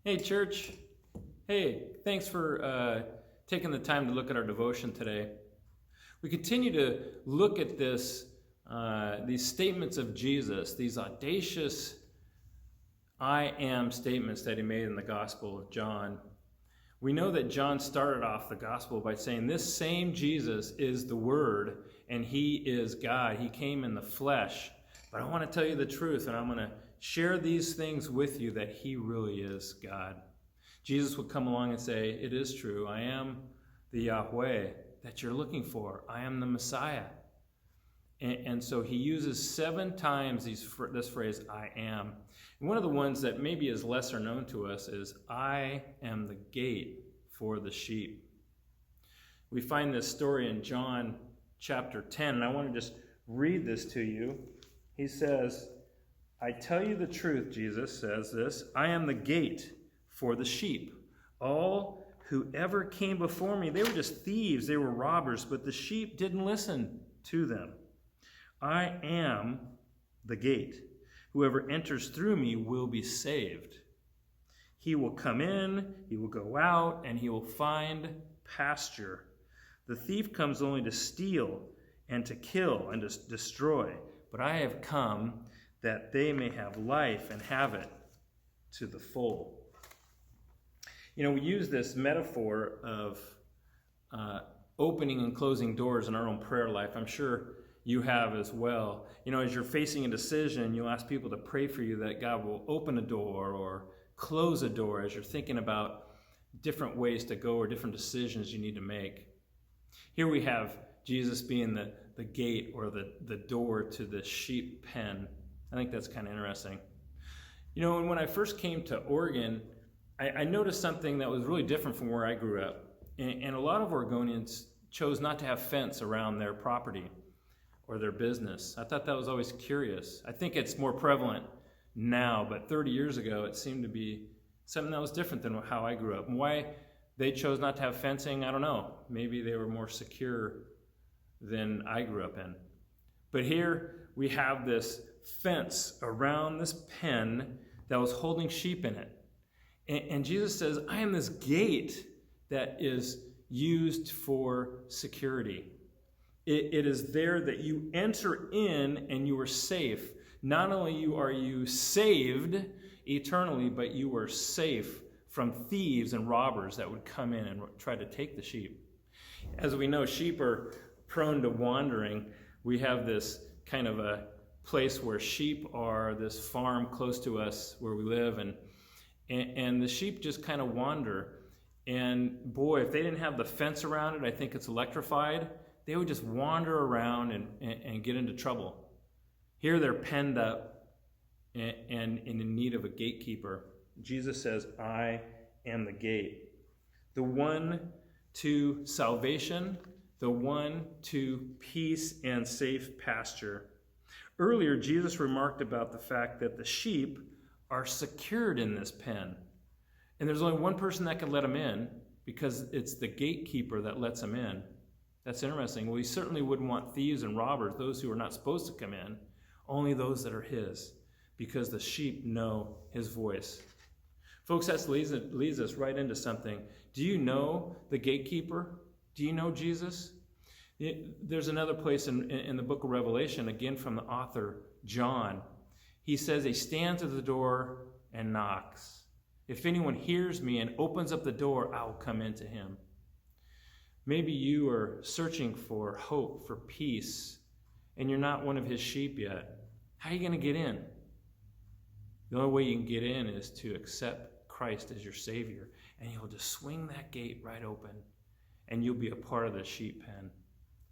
Hey, church. Hey, thanks for taking the time to look at our devotion today. We continue to look at these statements of Jesus, these audacious I am statements that he made in the Gospel of John. We know that John started off the Gospel by saying this same Jesus is the Word and he is God. He came in the flesh. But I want to tell you the truth, and I'm going to share these things with you that he really is God. Jesus would come along and say, it is true. I am the Yahweh that you're looking for. I am the Messiah. And so he uses 7 times this phrase, I am. And one of the ones that maybe is lesser known to us is, I am the gate for the sheep. We find this story in John chapter 10, and I want to just read this to you. He says, I tell you the truth, Jesus says this, I am the gate for the sheep. All who ever came before me, they were just thieves, they were robbers, but the sheep didn't listen to them. I am the gate. Whoever enters through me will be saved. He will come in, he will go out, and he will find pasture. The thief comes only to steal and to kill and to destroy, but I have come that they may have life and have it to the full. You know, we use this metaphor of opening and closing doors in our own prayer life. I'm sure you have as well. You know, as you're facing a decision, you'll ask people to pray for you that God will open a door or close a door as you're thinking about different ways to go or different decisions you need to make. Here we have Jesus being the gate or the door to the sheep pen. I think that's kind of interesting. You know, when I first came to Oregon, I noticed something that was really different from where I grew up. And a lot of Oregonians chose not to have fence around their property or their business. I thought that was always curious. I think it's more prevalent now, but 30 years ago, it seemed to be something that was different than how I grew up. And why they chose not to have fencing, I don't know. Maybe they were more secure than I grew up in. But here we have this fence around this pen that was holding sheep in it. And Jesus says, I am this gate that is used for security. It is there that you enter in and you are safe. Not only are you saved eternally, but you are safe from thieves and robbers that would come in and try to take the sheep. As we know, sheep are prone to wandering. We have this kind of a place where sheep are, this farm close to us where we live, and the sheep just kind of wander. And boy, if they didn't have the fence around it, I think it's electrified, they would just wander around and get into trouble. Here they're penned up and in need of a gatekeeper. Jesus says, I am the gate. The one to salvation, the one to peace and safe pasture. Earlier, Jesus remarked about the fact that the sheep are secured in this pen. And there's only one person that can let them in because it's the gatekeeper that lets them in. That's interesting. Well, he certainly wouldn't want thieves and robbers, those who are not supposed to come in, only those that are his, because the sheep know his voice. Folks, that leads us right into something. Do you know the gatekeeper? Do you know Jesus? There's another place in the book of Revelation, again from the author John. He says he stands at the door and knocks. If anyone hears me and opens up the door, I will come into him. Maybe you are searching for hope, for peace, and you're not one of his sheep yet. How are you going to get in? The only way you can get in is to accept Christ as your Savior, and he'll just swing that gate right open, and you'll be a part of the sheep pen,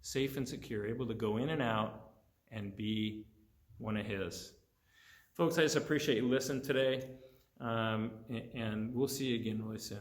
safe and secure, able to go in and out and be one of his. Folks, I just appreciate you listening today, and we'll see you again really soon.